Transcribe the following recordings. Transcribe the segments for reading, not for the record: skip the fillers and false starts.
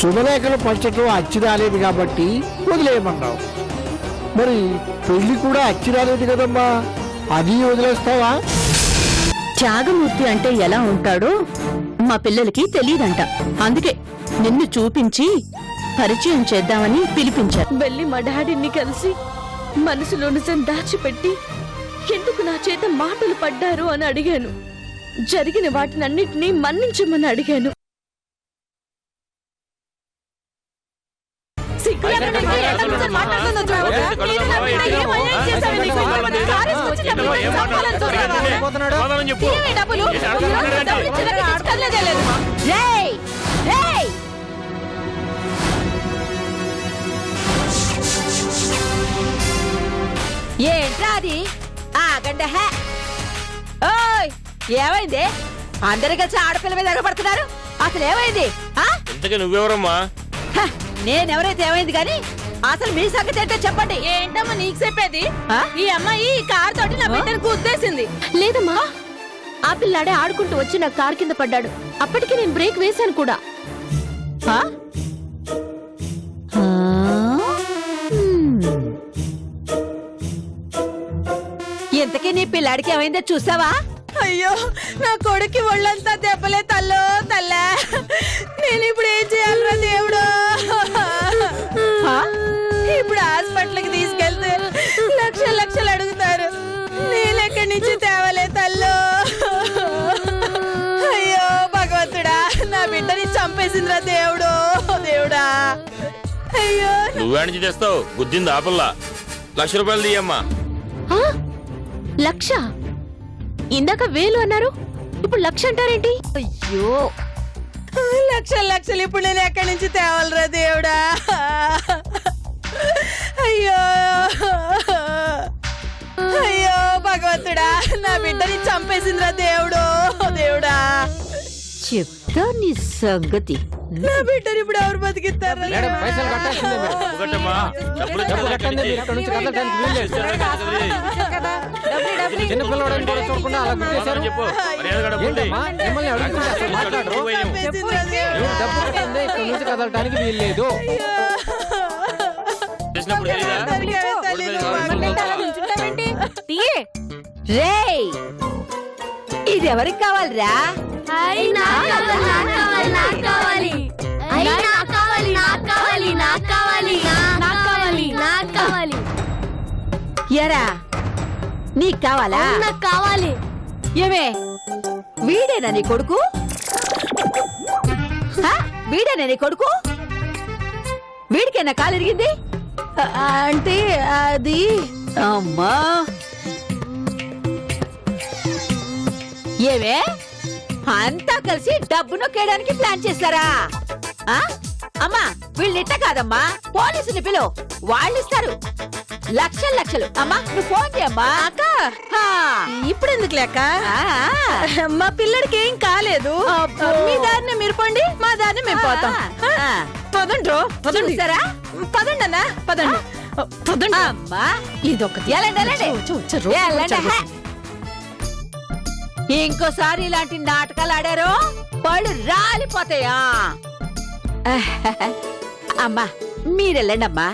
శుభలేఖలు పంచటం అచ్చి రాలేదు కాబట్టి వదిలేయమన్నావు. మరి పెళ్లి కూడా అచ్చి రాలేదు కదమ్మా, అది వదిలేస్తావా? త్యాగమూర్తి అంటే ఎలా ఉంటాడో మా పిల్లలకి తెలియదంట. అందుకే నిన్ను చూపించి పరిచయం చేద్దామని పిలిపించారు. వెళ్ళి మా డాడీని కలిసి మనసులో నిజం దాచిపెట్టి ఎందుకు నా చేత మాటలు పడ్డారు అని అడిగాను. జరిగిన వాటినన్నిటినీ మన్నించమని అడిగాను. ఏంట్రా అది? ఆగండి. ఓయ్, ఏమైంది? అందరు కలిసి ఆడపిల్ల మీద ఎగబడుతున్నారు. అసలు ఏమైంది? నువ్వెవరమ్మా? నేనెవరైతే ఏమైంది గాని అసలు మీ సంగతి ఏంటో చెప్పండి. ఏంటమ్మా నీకు చెప్పేది? ఈ అమ్మాయి ఈ కార్ తోటి నా బిడ్డను గుద్దేసింది. లేదమ్మా, ఆ పిల్లాడే ఆడుకుంటూ వచ్చి నా కార్ కింద పడ్డాడు. అప్పటికి నేను బ్రేక్ వేశాను కూడా. ఇంతకీ నీ పిల్లాడికి ఏమైందో చూసావా? అయ్యో, నా కొడుకు ఒళ్ళంతా దెబ్బలే తల్లో తల్లా. నేను ఇప్పుడు ఏం చేయాలరా దేవుడు? ఇప్పుడు హాస్పిటల్కి తీసుకెళ్తే లక్షలు అడుగుతారు. నేను ఎక్కడి నుంచి తేవలే తల్లో. అయ్యో భగవంతుడా, నా బిడ్డని చంపేసిందిరా దేవుడు. దేవుడా, అయ్యో. నువ్వే నుంచి తెస్తావు? గుద్దింది ఆపల్లా. 1,00,000 రూపాయలు తీయమ్మా. 1,00,000? ఇందాక 1,000 అన్నారు, ఇప్పుడు 1,00,000 అంటారేంటి? అయ్యో, లక్షలు ఇప్పుడు నేను ఎక్కడి నుంచి తేవాలరా దేవుడా? అయ్యో అయ్యో భగవంతుడా, నా బిడ్డని చంపేసిందిరా దేవుడు. దేవుడా, చెప్తా నీ సంగతి. నా బిడ్డని ఇప్పుడు ఎవరు బతికిస్తారు? పైసలు కట్టాల్సిందే మేడం. ఒకటమ్మా, డబ్బులు డబ్బు కట్టండి, మీరు ఇక్కడ నుంచి కదలడానికి వీల్లేదు. చిన్నపిల్లవాడని కూడా చూడకుండా అలా గుర్తించారు. చెప్పు, మర్యాదగా డబ్బులు తీ. ఏంటమ్మా, మిమ్మల్ని అడుగుతుంటే అసలు మాట్లాడరు? చంపేసిందిరా దేవుడు. మీరు డబ్బు కట్టండి, ఇక్కడ నుంచి కదలడానికి వీల్లేదు. చేసినప్పుడు తెలీదా? రేయ్, ఇది ఎవరికి కావాలిరా? ఎరా, నీకు కావాలా? కావాలి. ఏమే, వీడేనా నీ కొడుకు? వీడేనా నీ కొడుకు? వీడికేనా కాలు ఎరిగింది? అంటే అది అమ్మా, ఏమే అంతా కలిసి డబ్బు నొక్కేయడానికి ప్లాన్ చేస్తారా? అమ్మా, వీళ్ళిట్ట కాదమ్మా, పోలీసుని పిలువు, వాళ్ళు ఇస్తారు లక్షలు. అమ్మా, నువ్వు ఫోన్ చేయమ్మా. అక్క, ఇప్పుడు ఎందుకు లేక? మా పిల్లడికి ఏం కాలేదు. మీ దారిని మీరు పోండి, మా దారిని మేము పోతాం. పదండ్రో, పదండి. సరా, పదండి అన్న, పదండి. పదండి అమ్మా. ఇదొకటి. ఇంకోసారి ఇలాంటి నాటకాలు ఆడారో పళ్ళు రాలిపోతాయా? అమ్మా, మీరెళ్ళండమ్మా.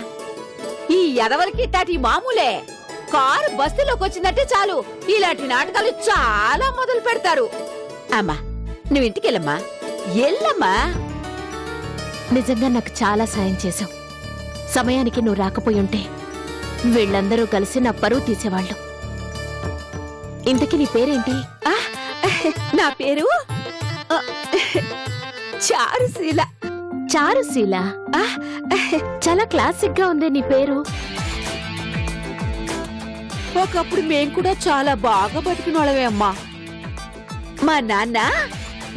ఈ ఎదవలకి ఇట్టాటి మామూలే. కారు బస్సులోకి వచ్చిందంటే చాలు ఇలాంటి నాటకాలు చాలా మొదలు పెడతారు. అమ్మా, నువ్వు ఇంటికెళ్ళమ్మా. ఎల్లమ్మా. నిజంగా నాకు చాలా సాయం చేశావు. సమయానికి నువ్వు రాకపోయి ఉంటే వీళ్ళందరూ కలిసి నా పరువు తీసేవాళ్ళు. ఇంతకీ నీ పేరేంటి? నా పేరు చారుశీల. చారుశీల? చాలా క్లాసిక్ గా ఉంది నీ పేరు. ఒకప్పుడు మేం కూడా చాలా బాగా బతికిన వాళ్ళమే అమ్మా. మా నాన్న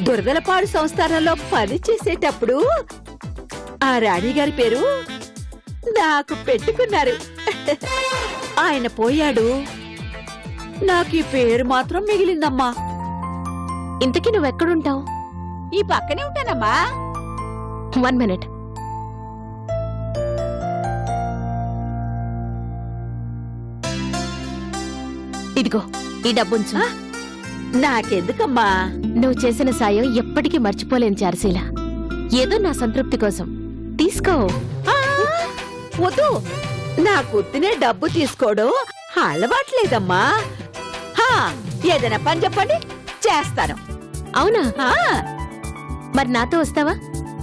దురదలపాడు సంస్థానంలో పని చేసేటప్పుడు ఆ రాణి గారి పేరు నాకు పెట్టుకున్నారు. ఆయన పోయాడు, నాకు ఈ పేరు మాత్రం మిగిలిందమ్మా. ఇంతకీ నువ్వెక్కడుంటావు? ఈ పక్కనే ఉంటానమ్మా. 1 minute. ఇదిగో ఈ డబ్బుంచు. నాకెందుకమ్మా? నువ్వు చేసిన సాయం ఎప్పటికీ మర్చిపోలేను చారుశీల. ఏదో నా సంతృప్తి కోసం తీసుకో. ఆ, వద్దు, నా గుర్తునే డబ్బు తీసుకోవడం అలవాట్లేదమ్మా. హా, ఏదైనా పని చెప్పండి, చేస్తాను. అవునా? ఆ, మరి నాతో వస్తావా?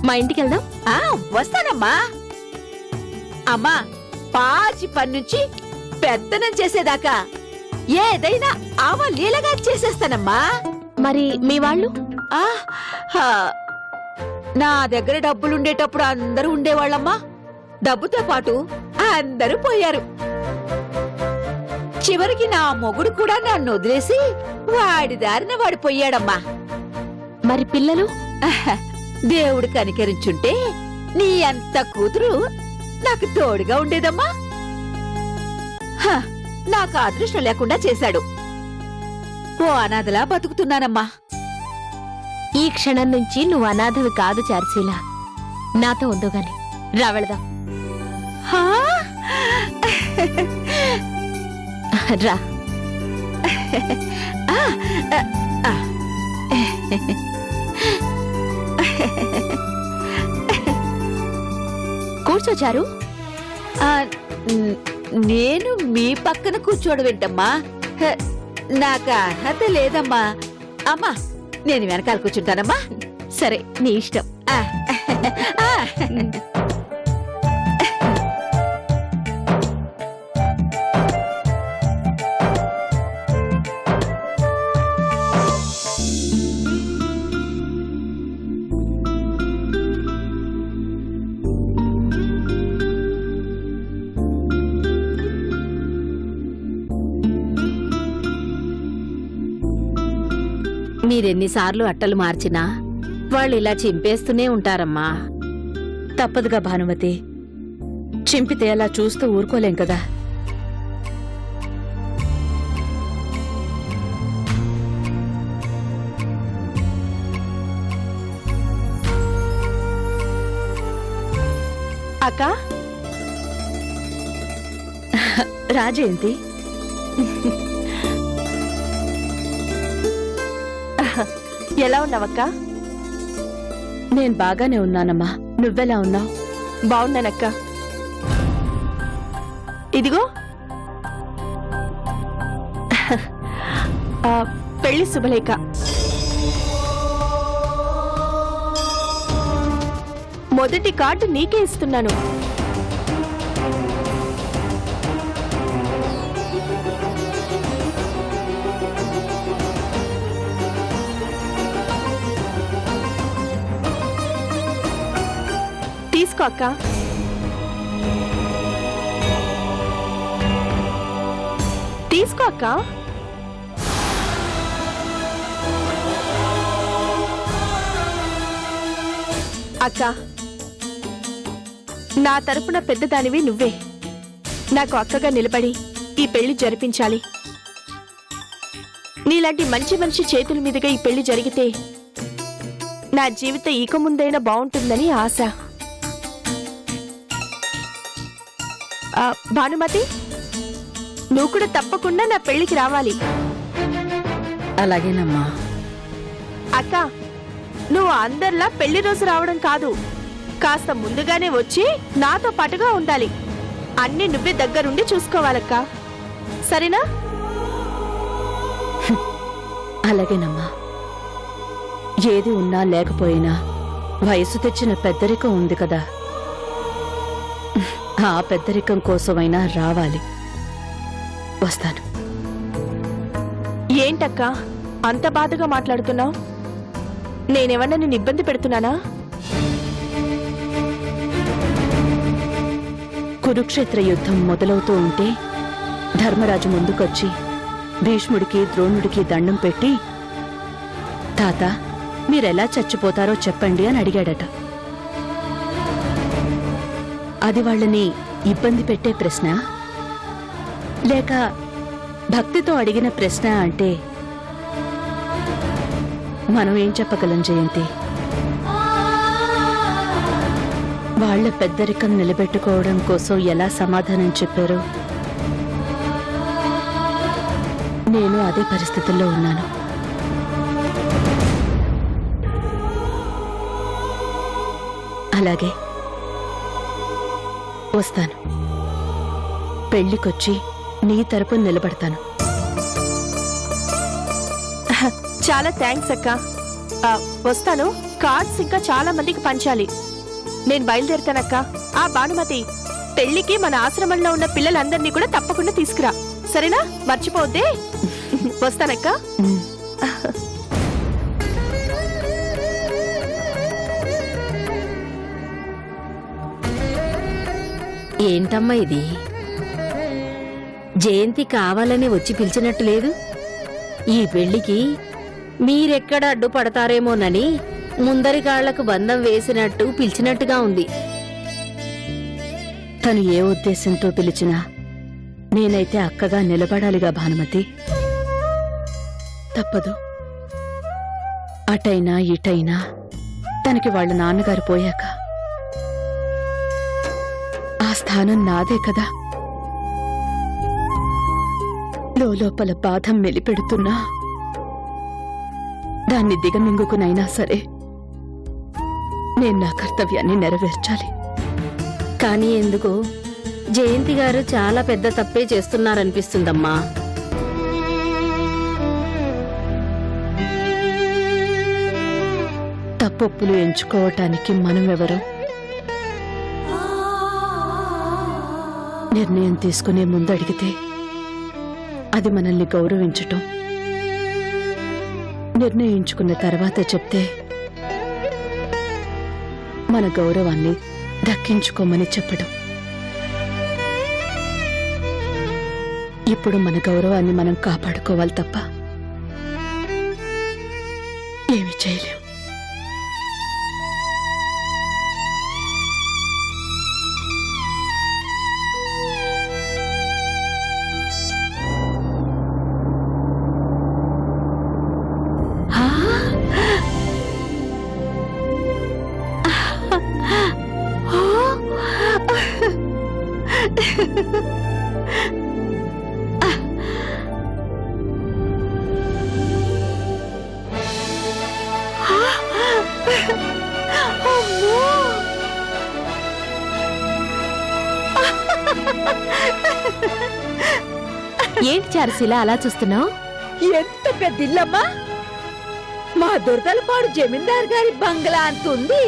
మా ఇంటికి వెళ్దాం. ఆ, వస్తానమ్మా. అమ్మా, పాచి పని నుంచి పెత్తనం చేసేదాకా ఏదైనా అవలీలగా చేసేస్తానమ్మా. మరి మీ వాళ్ళు? ఆ, హా, నా దగ్గర డబ్బులుండేటప్పుడు అందరూ ఉండేవాళ్ళమ్మా. డబ్బుతో పాటు అందరూ పోయారు. చివరికి నా మొగుడు కూడా నన్ను వదిలేసి వాడి దారిన వాడు పోయాడమ్మా. మరి పిల్లలు? ఆహ్, దేవుడు కనికరించుంటే నీ అంత కూతురు నాకు తోడుగా ఉండేదమ్మా. హ, నాకు అదృష్టం లేకుండా చేశాడు. ఓ అనాథలా బతుకుతున్నానమ్మా. ఈ క్షణం నుంచి నువ్వు అనాథవి కాదు చార్సీల. నాతో ఉందో గాని రా వెళదాం. హా? రా. ఆ, ఆ, ఆ. కూర్చోచారు. ఆ, నేను మీ పక్కన కూర్చోడు ఏంటమ్మా? హ, నాకు అర్హత లేదమ్మా. అమ్మా, నేను వెనకాల కూర్చుంటానమ్మా. సరే, నీ ఇష్టం. ఆ, ఆ. మీరెన్నిసార్లు అట్టలు మార్చినా వాళ్ళు ఇలా చింపేస్తూనే ఉంటారమ్మా. తప్పదుగా భానుమతి, చింపితే అలా చూస్తూ ఊరుకోలేం కదా. అక్క, రాజేంటి? ఎలా ఉన్నావక్క? నేను బాగానే ఉన్నానమ్మా. నువ్వెలా ఉన్నావు? బాగున్నానక్క. ఇదిగో పెళ్లి శుభలేఖ. మొదటి కార్డు నీకే ఇస్తున్నాను. తీసుకో అక్క. తీసుకో అక్క. అక్క, నా తరపున పెద్దదానివి నువ్వే. నాకు అక్కగా నిలబడి ఈ పెళ్లి జరిపించాలి. నీలాంటి మంచి మనిషి చేతుల మీదుగా ఈ పెళ్లి జరిగితే నా జీవితం ఇక ముందైనా బాగుంటుందని ఆశ. భానుమతి, నువ్వు కూడా తప్పకుండా నా పెళ్లికి రావాలి. అలాగేనమ్మా. అక్క, నువ్వు అందరిలా పెళ్లి రోజు రావడం కాదు, కాస్త ముందుగానే వచ్చి నాతో పాటుగా ఉండాలి. అన్ని నువ్వే దగ్గరుండి చూసుకోవాలక్క, సరేనా? అలాగేనమ్మా. ఏది ఉన్నా లేకపోయినా వయసు తెచ్చిన పెద్దరికం ఉంది కదా, ఆ పెద్దరికం కోసమైనా రావాలి. వస్తాను. ఏంటక్క అంత బాధగా మాట్లాడుతున్నావు? నేనేమన్నా నిన్ను ఇబ్బంది పెడుతున్నానా? కురుక్షేత్ర యుద్ధం మొదలవుతూ ఉంటే ధర్మరాజు ముందుకొచ్చి భీష్ముడికి ద్రోణుడికి దండం పెట్టి, తాత మీరెలా చచ్చిపోతారో చెప్పండి అని అడిగాడట. అది వాళ్ళని ఇబ్బంది పెట్టే ప్రశ్న లేక భక్తితో అడిగిన ప్రశ్న అంటే మనం ఏం చెప్పగలం జయంతి? వాళ్ళ పెద్దరికం నిలబెట్టుకోవడం కోసం ఎలా సమాధానం చెప్పారో నేను అదే పరిస్థితుల్లో ఉన్నాను. అలాగే వస్తాను. పెళ్లికొచ్చి నీ తరపున నిలబడతాను. చాలా థ్యాంక్స్ అక్క. వస్తాను. కార్డ్స్ ఇంకా చాలా మందికి పంచాలి. నేను బయలుదేరుతానక్క. ఆ భానుమతి, పెళ్లికి మన ఆశ్రమంలో ఉన్న పిల్లలందరినీ కూడా తప్పకుండా తీసుకురా, సరేనా? మర్చిపోద్దే. వస్తానక్క. ఏంటమ్మా ఇది? జయంతి కావాలని వచ్చి పిలిచినట్టు లేదు. ఈ పెళ్లికి మీరెక్కడ అడ్డుపడతారేమోనని ముందరి కాళ్లకు బంధం వేసినట్టు పిలిచినట్టుగా ఉంది. తను ఏ ఉద్దేశంతో పిలిచినా నేనైతే అక్కగా నిలబడాలిగా భానుమతి. తప్పదు. అటైనా ఇటైనా తనకి వాళ్ళ నాన్నగారు పోయాక ఆ స్థానం నాదే కదా. లోపల బాధం మెలిపెడుతున్నా దాన్ని దిగమింగుకునైనా సరే నేను నా కర్తవ్యాన్ని నెరవేర్చాలి. కానీ ఎందుకు జయంతి గారు చాలా పెద్ద తప్పే చేస్తున్నారనిపిస్తుందమ్మా. తప్పొప్పులు ఎంచుకోవటానికి మనం ఎవరం? నిర్ణయం తీసుకునే ముందు అడిగితే అది మనల్ని గౌరవించటం, నిర్ణయించుకున్న తర్వాత చెప్తే మన గౌరవాన్ని దక్కించుకోమని చెప్పడం. ఇప్పుడు మన గౌరవాన్ని మనం కాపాడుకోవాలి తప్ప ఏమి చేయలేం. ఏంటి చారుశీల అలా చూస్తున్నావు? ఎంత పెద్ద ఇల్లమ్మా! మా దొరదలపాడు జమీందార్ గారి బంగ్లా అంతుంది.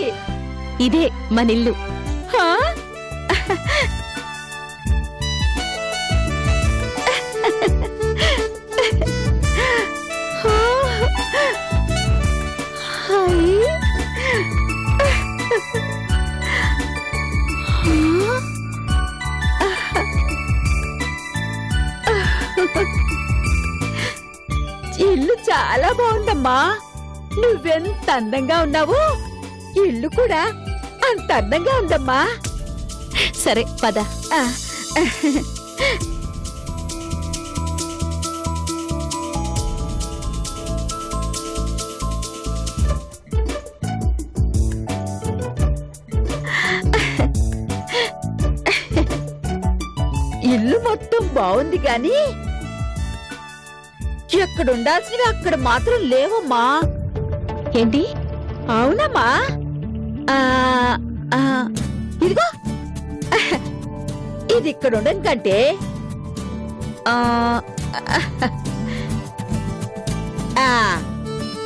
ఇదే మనిల్లు. హా? ఇల్లు చాలా బాగుందమ్మా. నువ్వెంత అందంగా ఉన్నావు, ఇల్లు కూడా అంత అందంగా ఉందమ్మా. సరే పద. ఆ, ఇల్లు మొత్తం బాగుంది గాని ఎక్కడుండాల్సినవి అక్కడ మాత్రం లేవమ్మా. ఏంటి? అవునమ్మా. ఆ, ఆ, ఇదిగో ఇది ఇక్కడ ఉండడం కంటే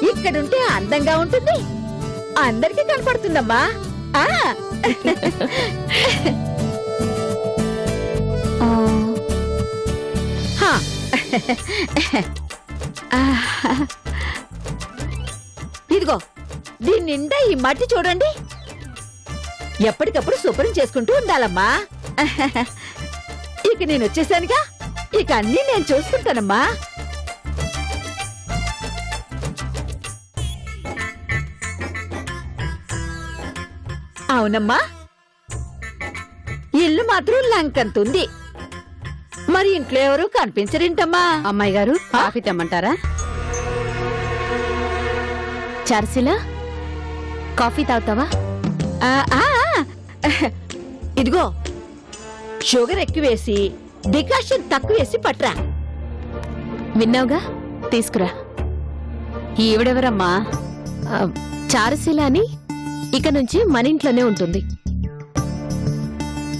ఇక్కడుంటే అందంగా ఉంటుంది, అందరికీ కనపడుతుందమ్మా. ఆ హా. ఇదిగో దీని నిండా ఈ మట్టి చూడండి. ఎప్పటికప్పుడు శుభ్రం చేసుకుంటూ ఉండాలమ్మా. ఇక నేను వచ్చేసానుగా, ఇక అన్నీ నేను చూసుకుంటానమ్మా. అవునమ్మా, ఇల్లు మాత్రం లంకంతుంది. మరి ఇంట్లో ఎవరు కనిపించరేంటమ్మా? అమ్మాయి గారు కాఫీ తెమ్మంటారా? చారుశీల, కాఫీ తాగుతావా? ఆ, ఆ, ఇదిగో షుగర్ ఎక్కువేసి డికాషన్ తక్కువేసి పట్రా. విన్నావుగా, తీసుకురా. ఈవిడెవరమ్మా? చారుశీల అని ఇక నుంచి మన ఇంట్లోనే ఉంటుంది.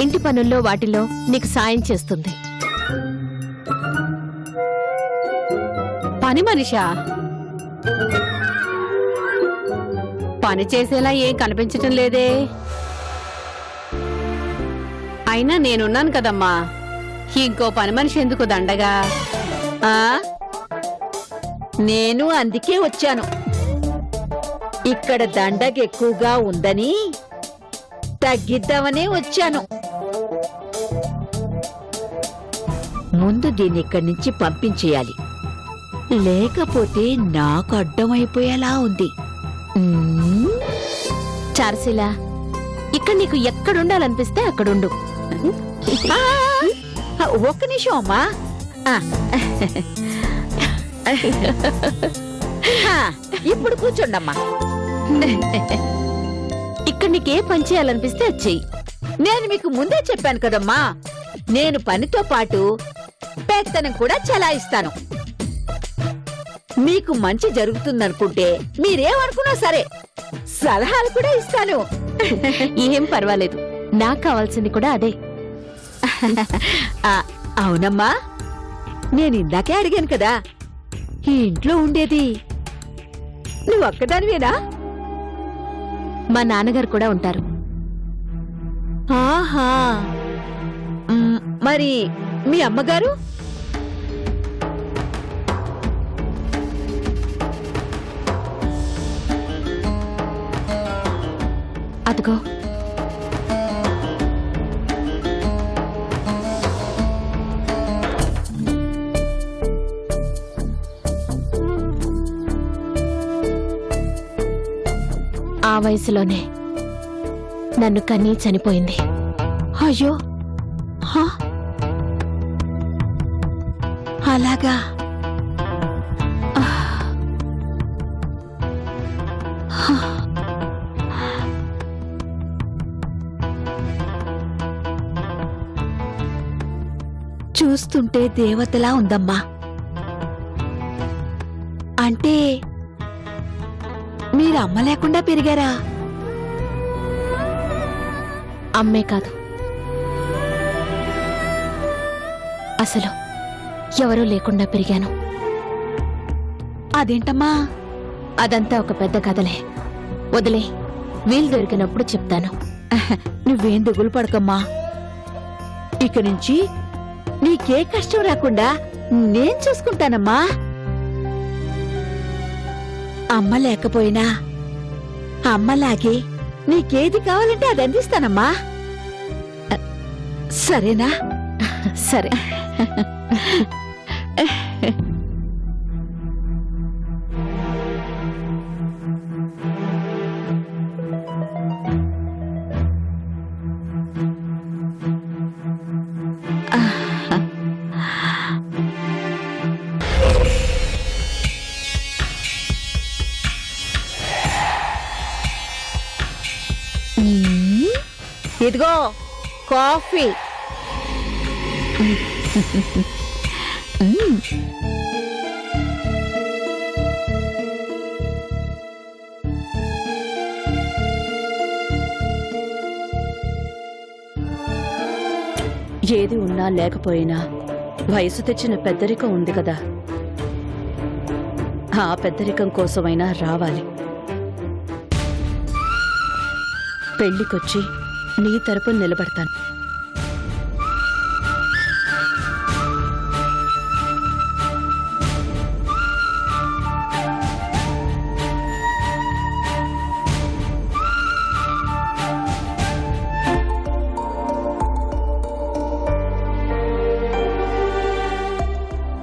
ఇంటి పనుల్లో వాటిలో నీకు సాయం చేస్తుంది. పని మనిషా? పని చేసేలా ఏం కనిపించటం లేదే. అయినా నేనున్నాను కదమ్మా, ఇంకో పని మనిషి ఎందుకు దండగా? ఆ నేను అందుకే వచ్చాను. ఇక్కడ దండగ ఎక్కువగా ఉందని తగ్గిద్దామనే వచ్చాను. ముందు దీన్ని ఇక్కడి నుంచి పంపించేయాలి, లేకపోతే నాకు అడ్డమైపోయేలా ఉంది. చార్సిల, ఇక్కడ నీకు ఎక్కడుండాలనిపిస్తే అక్కడుండు. ఆ, ఒక్క నిమిషం అమ్మా. ఆ. ఆ, ఇప్పుడు కూర్చోండమ్మా. ఇక్కడ నీకే పని చేయాలనిపిస్తే అది చెయ్యి. నేను మీకు ముందే చెప్పాను కదమ్మా, నేను పనితో పాటు పెత్తనం కూడా చలాయిస్తాను. మీకు మంచి జరుగుతుందనుకుంటే మీరేమనుకున్నా సరే సలహాలు కూడా ఇస్తాను. ఏం పర్వాలేదు, నాకు కావాల్సింది కూడా అదే. ఆ, అవునమ్మా, నేను ఇందాకే అడిగాను కదా, ఈ ఇంట్లో ఉండేది నువ్వు ఒక్కదానివేనా? మా నాన్నగారు కూడా ఉంటారు. ఆహా, మరి మీ అమ్మగారు? అదిగో ఆ వయసులోనే నన్ను కన్నీ చనిపోయింది. అయ్యో, హా, అలాగా? చూస్తుంటే దేవతలా ఉందమ్మా. అంటే మీరు అమ్మ లేకుండా పెరిగారా? అమ్మే కాదు, అసలు ఎవరూ లేకుండా పెరిగాను. అదేంటమ్మా? అదంతా ఒక పెద్ద కథలే. వదిలే, వీలు దొరికినప్పుడు చెప్తాను. నువ్వేం దిగులు పడకమ్మా. ఇక నుంచి నీకే కష్టం రాకుండా నేను చూసుకుంటానమ్మా. అమ్మ లేకపోయినా అమ్మలాగే నీకేది కావాలంటే అది అందిస్తానమ్మా. సరేనా? సరే. ఇదిగో కాఫీ. ఏది ఉన్నా లేకపోయినా వయసు తెచ్చిన పెద్దరికం ఉంది కదా, ఆ పెద్దరికం కోసమైనా రావాలి. పెళ్లికొచ్చి నీ తరపున నిలబడతాను.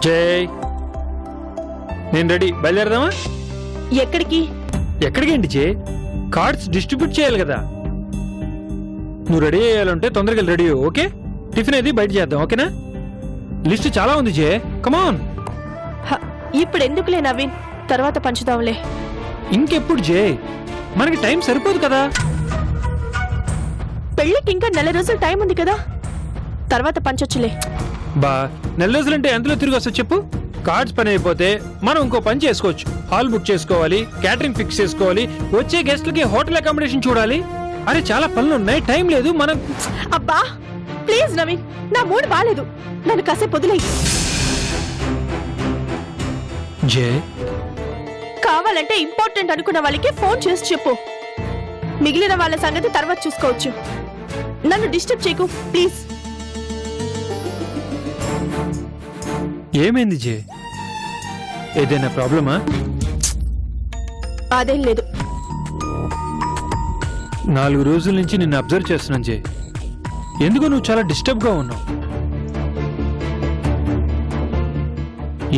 జై, నేను రెడీ. బయలుదేరదామా? ఎక్కడికి? ఎక్కడికేంటి జే? కార్డ్స్ డిస్ట్రిబ్యూట్ చేయాలి కదా. నువ్వు రెడీ అయ్యాలంటే తొందరగా రెడీ అయ్యో, ఓకే? టిఫిన్ అది బయట చేద్దాం, ఓకేనా? లిస్ట్ చాలా ఉంది జే, కమాన్. ఇప్పుడు ఎందుకులే నవీన్, తర్వాత పంచుదాంలే. ఇంకెప్పుడు జే? మనకి టైం సరిపోదు కదా. పెళ్ళికి ఇంకా 4 రోజులు టైం ఉంది కదా, తర్వాత పంచొచ్చులే. బా, 4 రోజులంటే ఎంతలో తిరిగి వస్తా చెప్పు? కార్డ్స్ పని అయిపోతే మనం ఇంకో పని చేసుకోవచ్చు. హాల్ బుక్ చేసుకోవాలి, క్యాటరింగ్ ఫిక్స్ చేసుకోవాలి, వచ్చే గెస్ట్లకి హోటల్ అకామిడేషన్ చూడాలి. అరే చాలా పనులు ఉన్నాయి, టైం లేదు. మనం అబ్బా ప్లీజ్ నవీన్, నా మూడ్ బాలేదు, నన్ను కాసేపు వదిలేయి. జే కావాలంటే ఇంపార్టెంట్ అనుకున్న వాళ్ళకి ఫోన్ చేసి చెప్పు. మిగిలిన వాళ్ళ సంగతి తర్వాత చూసుకోవచ్చు. నన్ను డిస్టర్బ్ చేయకు ప్లీజ్. ఏమైంది జే? ఏదైనా ప్రాబ్లమా? అదేం లేదు. 4 రోజుల నుంచి నిన్ను అబ్జర్వ్ చేస్తున్నాను జే. ఎందుకు నువ్వు చాలా డిస్టర్బ్ గా ఉన్నావు?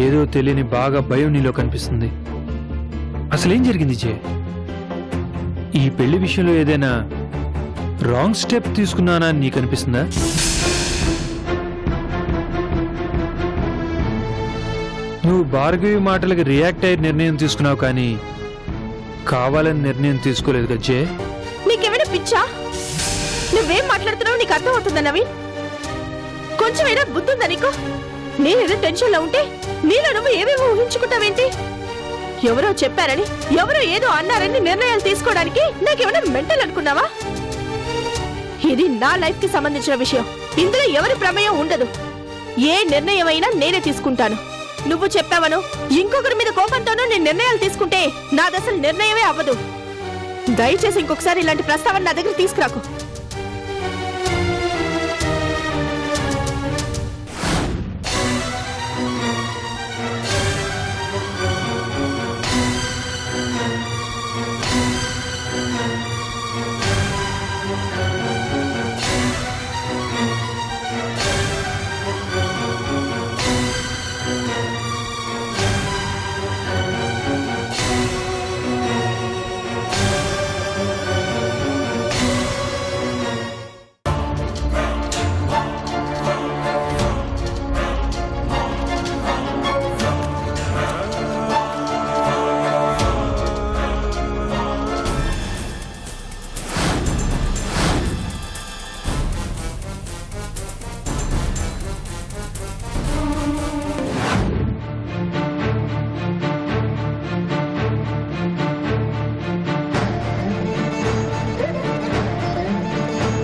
ఏదో తెలియని బాగా భయం నీలో కనిపిస్తుంది. అసలేం జరిగింది జే? ఈ పెళ్లి విషయంలో ఏదైనా రాంగ్ స్టెప్ తీసుకున్నానా అని నీకు అనిపిస్తుందా? నువ్వు భార్గవి మాటలకు రియాక్ట్ అయ్యి నిర్ణయం తీసుకున్నావు, కానీ కావాలని నిర్ణయం తీసుకోలేదు కదా జే. నీకేమైనా పిచ్చా? నువ్వేం మాట్లాడుతున్నావు నీకు అర్థం అవుతుందా నవీన్? కొంచెమైనా బుద్ధుందా నీకు? నేనేదో టెన్షన్ లో ఉంటే నీలో నువ్వు ఏమేమో ఊహించుకుంటావేంటి? ఎవరో చెప్పారని, ఎవరో ఏదో అన్నారని నిర్ణయాలు తీసుకోవడానికి నాకేమైనా మెంటల్ అనుకున్నావా? ఇది నా లైఫ్ కి సంబంధించిన విషయం. ఇందులో ఎవరి ప్రమేయం ఉండదు. ఏ నిర్ణయం అయినా నేనే తీసుకుంటాను. నువ్వు చెప్పావను ఇంకొకరి మీద కోపంతోనూ నేను నిర్ణయాలు తీసుకుంటే నాదసలు నిర్ణయమే అవ్వదు. దయచేసి ఇంకొకసారి ఇలాంటి ప్రస్తావన నా దగ్గర తీసుకురాకు.